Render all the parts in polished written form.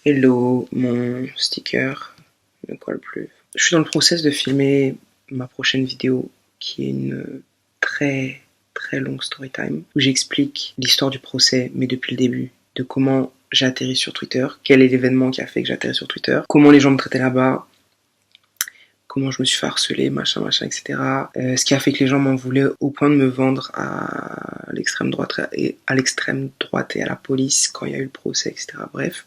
Hello, mon sticker ne colle plus. Je suis dans le process de filmer ma prochaine vidéo qui est une très très longue story time où j'explique l'histoire du procès mais depuis le début, de comment j'ai atterri sur Twitter, quel est l'événement qui a fait que j'ai atterri sur Twitter, comment les gens me traitaient là-bas, comment je me suis fait harceler, machin, etc. Ce qui a fait que les gens m'en voulaient au point de me vendre à l'extrême droite et à la police quand il y a eu le procès, etc. Bref.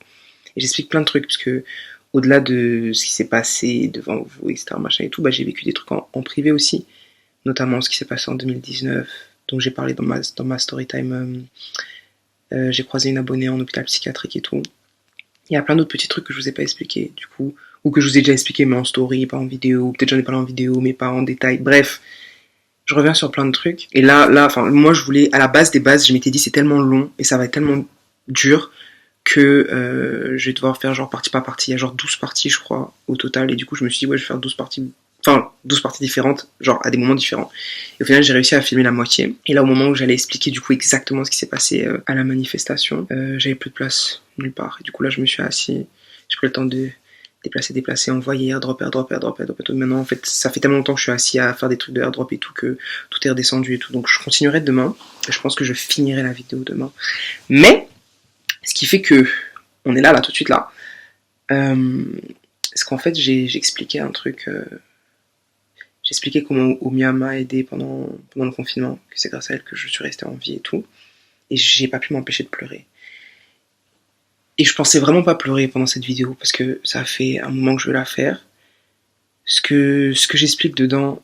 Et j'explique plein de trucs, parce que au-delà de ce qui s'est passé devant vous, etc., machin et tout, j'ai vécu des trucs en privé aussi, notamment ce qui s'est passé en 2019, dont j'ai parlé dans ma story time. J'ai croisé une abonnée en hôpital psychiatrique et tout. Il y a plein d'autres petits trucs que je vous ai pas expliqué, du coup, ou que je vous ai déjà expliqué, mais en story, pas en vidéo, peut-être j'en ai parlé en vidéo, mais pas en détail, bref. Je reviens sur plein de trucs. Et moi, je voulais, à la base des bases, je m'étais dit, c'est tellement long, et ça va être tellement dur, que je vais devoir faire genre partie par partie. Il y a genre 12 parties, je crois, au total. Et du coup, je me suis dit, ouais, je vais faire 12 parties. Enfin, 12 parties différentes, genre à des moments différents. Et au final, j'ai réussi à filmer la moitié. Et là, au moment où j'allais expliquer du coup exactement ce qui s'est passé à la manifestation, j'avais plus de place nulle part. Et du coup, là, je me suis assis. J'ai pris le temps de déplacer, envoyer, airdrop. Maintenant, en fait, ça fait tellement longtemps que je suis assis à faire des trucs de airdrop et tout que tout est redescendu et tout. Donc, je continuerai demain. Et je pense que je finirai la vidéo demain. Mais, ce qui fait que on est là tout de suite là. Parce qu'en fait, j'ai expliqué un truc. J'ai expliqué comment Omia m'a aidé pendant le confinement, que c'est grâce à elle que je suis resté en vie et tout. Et j'ai pas pu m'empêcher de pleurer. Et je pensais vraiment pas pleurer pendant cette vidéo, parce que ça fait un moment que je veux la faire. Ce que j'explique dedans,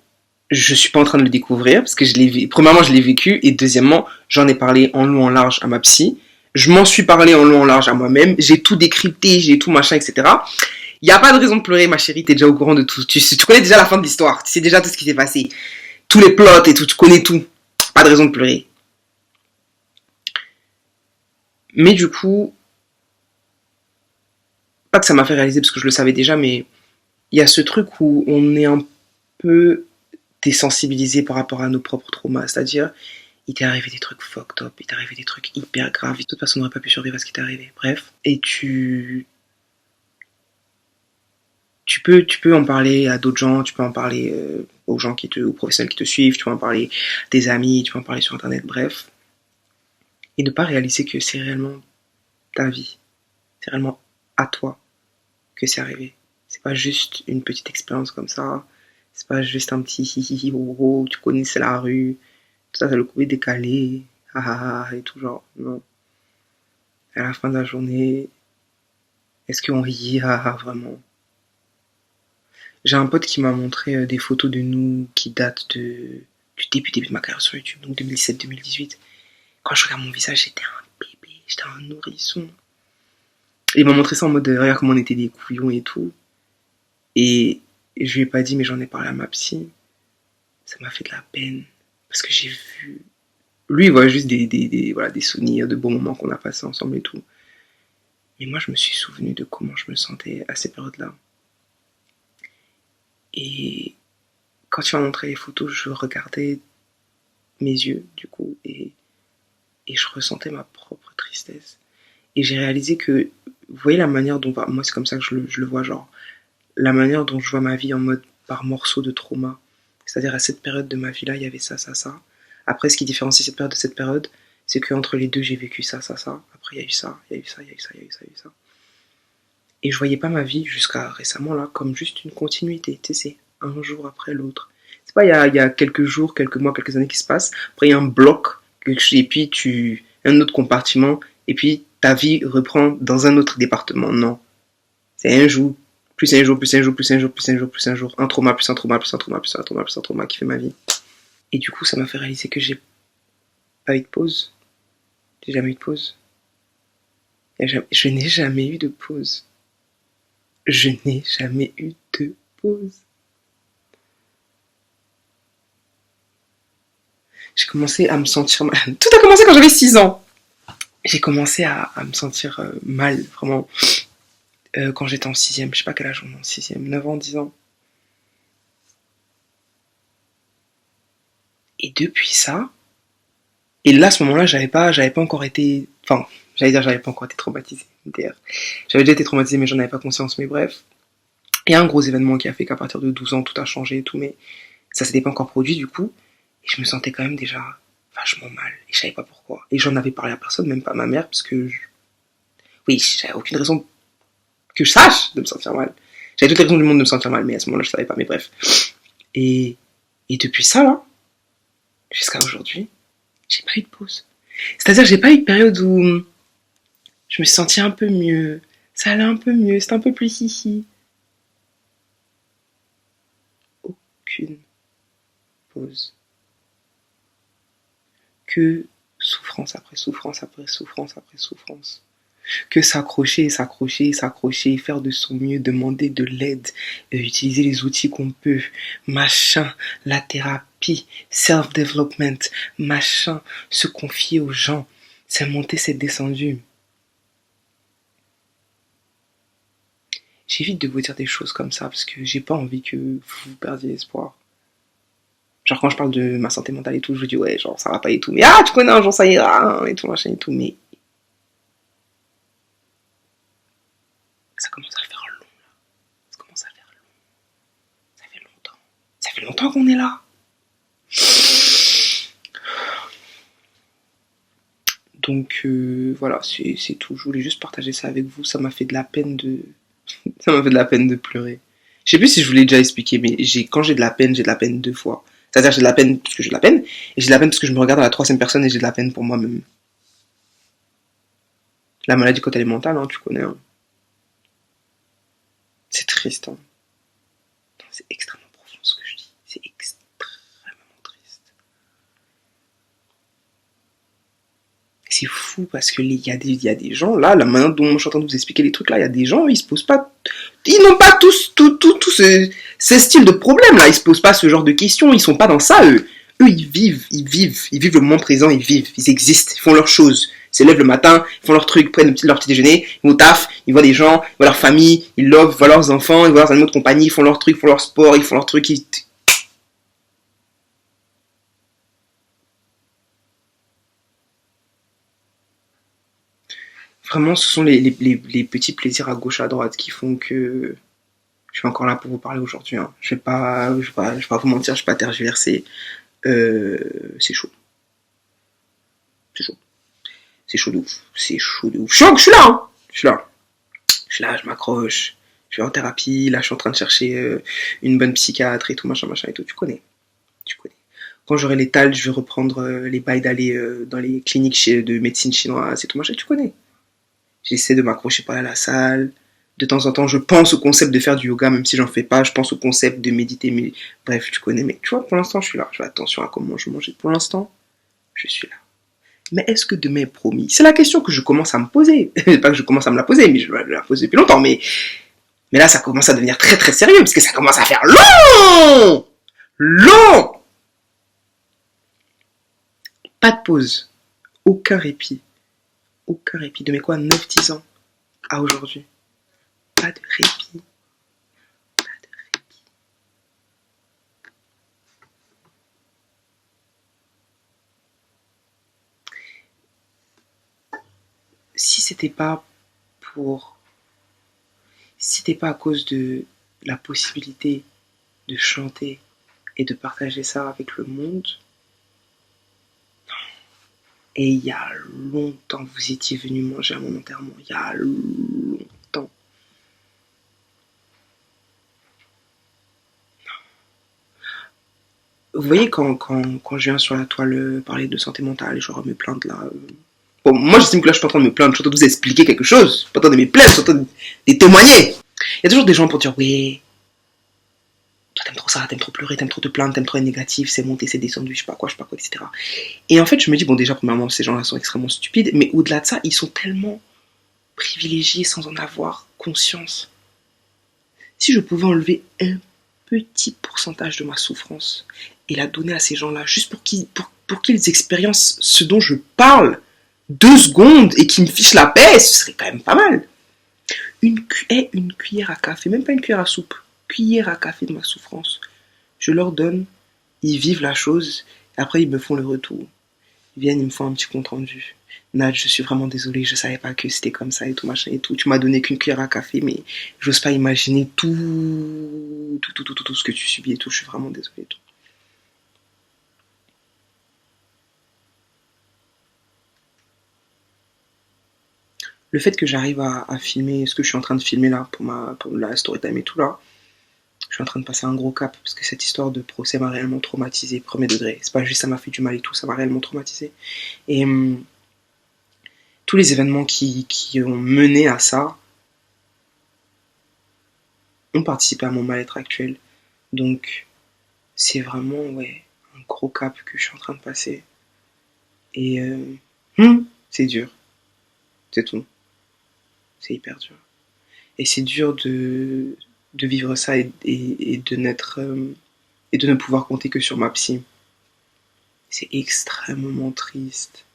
je suis pas en train de le découvrir, parce que premièrement, je l'ai vécu, et deuxièmement, j'en ai parlé en long, en large à ma psy. Je m'en suis parlé en long, en large à moi-même. J'ai tout décrypté, j'ai tout machin, etc. Il n'y a pas de raison de pleurer, ma chérie, t'es déjà au courant de tout. Tu connais déjà la fin de l'histoire, tu sais déjà tout ce qui s'est passé. Tous les plots et tout, tu connais tout. Pas de raison de pleurer. Mais du coup, pas que ça m'a fait réaliser parce que je le savais déjà, mais il y a ce truc où on est un peu désensibilisé par rapport à nos propres traumas. C'est-à-dire, il t'est arrivé des trucs fucked up, il t'est arrivé des trucs hyper graves, toute personne n'aurait pas pu survivre à ce qui t'est arrivé. Bref. Et tu peux en parler à d'autres gens, tu peux en parler aux professionnels qui te suivent, tu peux en parler à tes amis, tu peux en parler sur internet, bref. Et ne pas réaliser que c'est réellement ta vie, c'est réellement à toi que c'est arrivé. C'est pas juste une petite expérience comme ça, c'est pas juste un petit hihihi oh, tu connaissais la rue, tout ça, le coupé décalé, et tout genre, non. À la fin de la journée, est-ce qu'on rit, vraiment? J'ai un pote qui m'a montré des photos de nous qui datent du début de ma carrière sur YouTube, donc 2017-2018. Quand je regarde mon visage, j'étais un bébé, j'étais un nourrisson. Et il m'a montré ça en mode, regarde comment on était des couillons et tout. Et je lui ai pas dit, mais j'en ai parlé à ma psy. Ça m'a fait de la peine. Parce que j'ai vu. Lui, il voit juste des souvenirs, de bons moments qu'on a passés ensemble et tout. Mais moi, je me suis souvenu de comment je me sentais à ces périodes-là. Et quand tu m'as montré les photos, je regardais mes yeux, du coup, et je ressentais ma propre tristesse. Et j'ai réalisé que, vous voyez la manière dont, moi c'est comme ça que je le vois, genre, la manière dont je vois ma vie en mode par morceaux de trauma. C'est-à-dire à cette période de ma vie là, il y avait ça. Après, ce qui différencie cette période de cette période, c'est qu'entre les deux, j'ai vécu ça. Après, il y a eu ça. Et je voyais pas ma vie jusqu'à récemment là comme juste une continuité. Tu sais, c'est un jour après l'autre. C'est pas il y a quelques jours, quelques mois, quelques années qui se passent. Après, il y a un bloc, et puis un autre compartiment, et puis ta vie reprend dans un autre département. Non. C'est un jour, plus un jour, plus un jour, plus un jour, plus un jour, plus un jour. Un trauma, plus un trauma, plus un trauma, plus un trauma, plus un trauma qui fait ma vie. Et du coup, ça m'a fait réaliser que j'ai pas eu de pause. J'ai jamais eu de pause. Je n'ai jamais eu de pause. Je n'ai jamais eu de pause. J'ai commencé à me sentir mal. Tout a commencé quand j'avais 6 ans. J'ai commencé à me sentir mal, vraiment. Quand j'étais en 6ème, je sais pas quel âge on est en 6ème, 9 ans, 10 ans. Et depuis ça, et là, à ce moment-là, j'avais pas encore été. Enfin, J'allais dire, j'avais pas encore été traumatisée. D'ailleurs, j'avais déjà été traumatisée, mais j'en avais pas conscience. Mais bref, il y a un gros événement qui a fait qu'à partir de 12 ans, tout a changé et tout, mais ça s'était pas encore produit du coup. Et je me sentais quand même déjà vachement mal. Et je savais pas pourquoi. Et j'en avais parlé à personne, même pas à ma mère, parce que oui, j'avais aucune raison que je sache de me sentir mal. J'avais toutes les raisons du monde de me sentir mal, mais à ce moment-là, je savais pas, mais bref. Et, et depuis ça, là, jusqu'à aujourd'hui, j'ai pas eu de pause. C'est-à-dire, j'ai pas eu de période où je me sentais un peu mieux. Ça allait un peu mieux, c'était un peu plus hihi. Aucune pause. Que souffrance après souffrance après souffrance après souffrance. Que s'accrocher, s'accrocher, s'accrocher, faire de son mieux, demander de l'aide, utiliser les outils qu'on peut, machin, la thérapie, self-development, machin, se confier aux gens, c'est monté, c'est descendu. J'évite de vous dire des choses comme ça parce que j'ai pas envie que vous perdiez espoir. Genre quand je parle de ma santé mentale et tout, je vous dis ouais, genre ça va pas et tout, mais ah tu connais un jour ça ira, et tout machin et tout, mais ça commence à faire long là. Ça commence à faire long. Ça fait longtemps. Ça fait longtemps qu'on est là. Donc voilà, c'est tout. Je voulais juste partager ça avec vous. Ça m'a fait de la peine de. Ça m'a fait de la peine de pleurer. Je sais plus si je vous l'ai déjà expliqué, mais quand j'ai de la peine 2 fois. C'est-à-dire j'ai de la peine parce que j'ai de la peine, et j'ai de la peine parce que je me regarde à la 3e personne et j'ai de la peine pour moi-même. La maladie quand elle est mentale, hein, tu connais. Hein. C'est triste. Hein. C'est extrêmement profond ce que je dis. C'est extrêmement triste. C'est fou parce que il y a des gens là, la manière dont je suis en train de vous expliquer les trucs là, il y a des gens, ils se posent pas, ils n'ont pas tous ce style de problème là, ils se posent pas ce genre de questions, ils sont pas dans ça eux. Eux ils vivent le moment présent, ils existent, ils font leurs choses. Ils se lèvent le matin, ils font leurs trucs, prennent leur petit déjeuner, ils vont au taf, ils voient des gens, ils voient leur famille, ils lovent, ils voient leurs enfants, ils voient leurs animaux de compagnie, ils font leurs trucs, ils font leur sport, ils font leurs trucs, Vraiment, ce sont les petits plaisirs à gauche, à droite qui font que je suis encore là pour vous parler aujourd'hui. Hein. Je vais pas vous mentir, je vais pas tergiverser. C'est chaud. C'est chaud. C'est chaud de ouf. C'est chaud de ouf. Je suis là, hein. Je suis là, je m'accroche. Je vais en thérapie. Là, je suis en train de chercher une bonne psychiatre et tout, machin et tout. Tu connais. Quand j'aurai les tales, je vais reprendre les bails d'aller dans les cliniques de médecine chinoise et tout, machin. Tu connais. J'essaie de m'accrocher par là à la salle. De temps en temps, je pense au concept de faire du yoga, même si j'en fais pas. Je pense au concept de méditer. Mais bref, tu connais. Mais tu vois, pour l'instant, je suis là. Je fais attention à comment je mange. Pour l'instant, je suis là. Mais est-ce que demain est promis? C'est la question que je commence à me poser. Pas que je commence à me la poser, mais je vais la poser depuis longtemps. Mais là, ça commence à devenir très très sérieux, parce que ça commence à faire long. Long. Pas de pause. Aucun répit. Aucun répit. De mes quoi, 9-10 ans à aujourd'hui. Pas de répit. Pas de répit. Si c'était pas pour... Si c'était pas à cause de la possibilité de chanter et de partager ça avec le monde, et il y a longtemps, vous étiez venu manger à mon enterrement. Il y a longtemps. Vous voyez, quand je viens sur la toile parler de santé mentale et genre me plaindre là. Bon, moi j'estime que là je suis pas en train de me plaindre, je suis en train de vous expliquer quelque chose. Je suis pas en train de me plaindre, je suis en train de témoigner. Il y a toujours des gens pour dire oui, toi t'aimes trop ça, t'aimes trop pleurer, t'aimes trop te plaindre, t'aimes trop être négatif, c'est monté, c'est descendu, je sais pas quoi, etc. Et en fait, je me dis, bon, déjà, premièrement, ces gens-là sont extrêmement stupides, mais au-delà de ça, ils sont tellement privilégiés sans en avoir conscience. Si je pouvais enlever un petit pourcentage de ma souffrance et la donner à ces gens-là, juste pour qu'ils expériencent ce dont je parle 2 secondes et qu'ils me fichent la paix, ce serait quand même pas mal. Une cuillère à café, même pas une cuillère à soupe, cuillère à café de ma souffrance. Je leur donne, ils vivent la chose, et après ils me font le retour. Ils viennent, ils me font un petit compte rendu. Nad, je suis vraiment désolée, je savais pas que c'était comme ça et tout, machin et tout. Tu m'as donné qu'une cuillère à café, mais j'ose pas imaginer tout ce que tu subis et tout. Je suis vraiment désolée et tout. Le fait que j'arrive à filmer ce que je suis en train de filmer là pour la story time et tout là, je suis en train de passer un gros cap parce que cette histoire de procès m'a réellement traumatisé, premier degré. C'est pas juste ça m'a fait du mal et tout, ça m'a réellement traumatisé. Et tous les événements qui ont mené à ça ont participé à mon mal-être actuel. Donc c'est vraiment ouais un gros cap que je suis en train de passer. Et c'est dur, c'est tout. C'est hyper dur. Et c'est dur de vivre ça et de n'être et de ne pouvoir compter que sur ma psy. C'est extrêmement triste.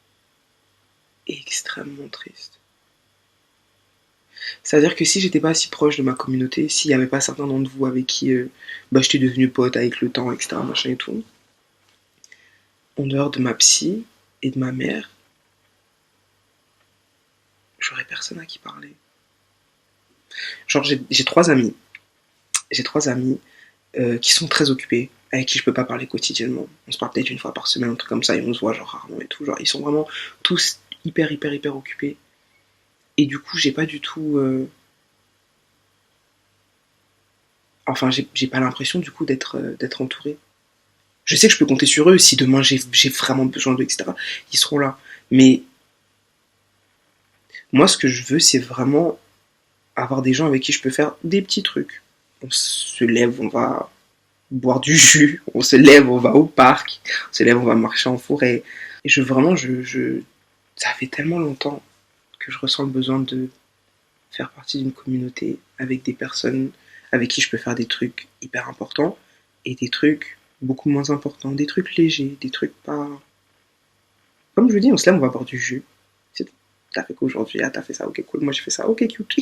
Extrêmement triste. C'est-à-dire que si j'étais pas si proche de ma communauté, s'il n'y avait pas certains d'entre vous avec qui j'étais devenu pote avec le temps, etc., machin et tout, en dehors de ma psy et de ma mère, j'aurais personne à qui parler. Genre, j'ai trois amis. J'ai trois amis qui sont très occupés, avec qui je peux pas parler quotidiennement. On se parle peut-être une fois par semaine, un truc comme ça, et on se voit genre rarement et tout. Genre, ils sont vraiment tous hyper occupés. Et du coup, j'ai pas du tout. Enfin, j'ai pas l'impression du coup d'être entouré. Je sais que je peux compter sur eux si demain j'ai vraiment besoin d'eux, etc. Ils seront là. Mais moi, ce que je veux, c'est vraiment avoir des gens avec qui je peux faire des petits trucs. On se lève, on va boire du jus, on se lève, on va au parc, on se lève, on va marcher en forêt. Et ça fait tellement longtemps que je ressens le besoin de faire partie d'une communauté avec des personnes avec qui je peux faire des trucs hyper importants et des trucs beaucoup moins importants, des trucs légers, des trucs pas... Comme je vous dis, on se lève, on va boire du jus. C'est tout. T'as fait quoi aujourd'hui? Ah, t'as fait ça, ok cool, moi j'ai fait ça, ok cute.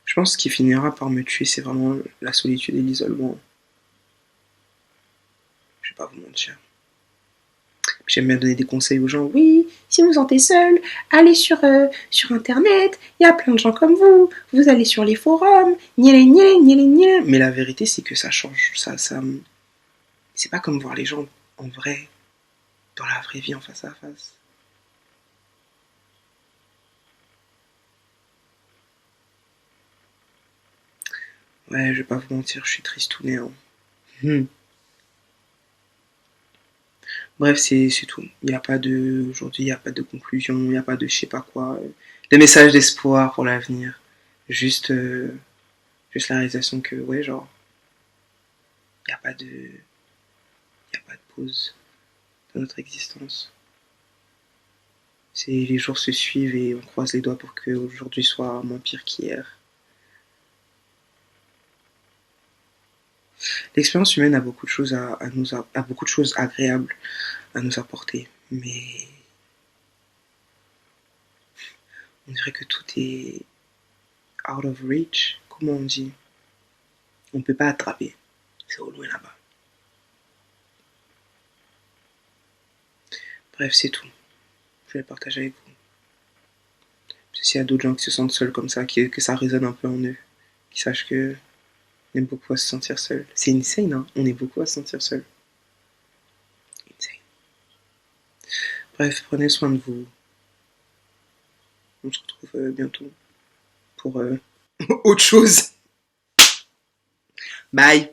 Je pense que ce qui finira par me tuer, c'est vraiment la solitude et l'isolement. Je vais pas vous mentir. J'aime bien donner des conseils aux gens. Oui, si vous vous sentez seul, allez sur Internet, il y a plein de gens comme vous. Vous allez sur les forums, gna. Mais la vérité, c'est que ça change. C'est pas comme voir les gens en vrai, dans la vraie vie, en face à face. Ouais, je vais pas vous mentir, je suis tristouné. Hein. Bref, c'est tout. Il n'y a pas de... Aujourd'hui, il n'y a pas de conclusion, il n'y a pas de je sais pas quoi. Des messages d'espoir pour l'avenir. Juste, juste la réalisation que, ouais, genre, il n'y a pas de... Il n'y a pas de pause dans notre existence. C'est les jours se suivent et on croise les doigts pour que aujourd'hui soit moins pire qu'hier. L'expérience humaine a beaucoup de choses a beaucoup de choses agréables à nous apporter, mais on dirait que tout est out of reach. Comment on dit? On ne peut pas attraper. C'est au loin là-bas. Bref, c'est tout. Je vais le partager avec vous. S'il y a d'autres gens qui se sentent seuls comme ça, que ça résonne un peu en eux, qui sachent que on est beaucoup à se sentir seul. C'est insane, hein. On est beaucoup à se sentir seul. Insane. Bref, prenez soin de vous. On se retrouve bientôt pour autre chose. Bye.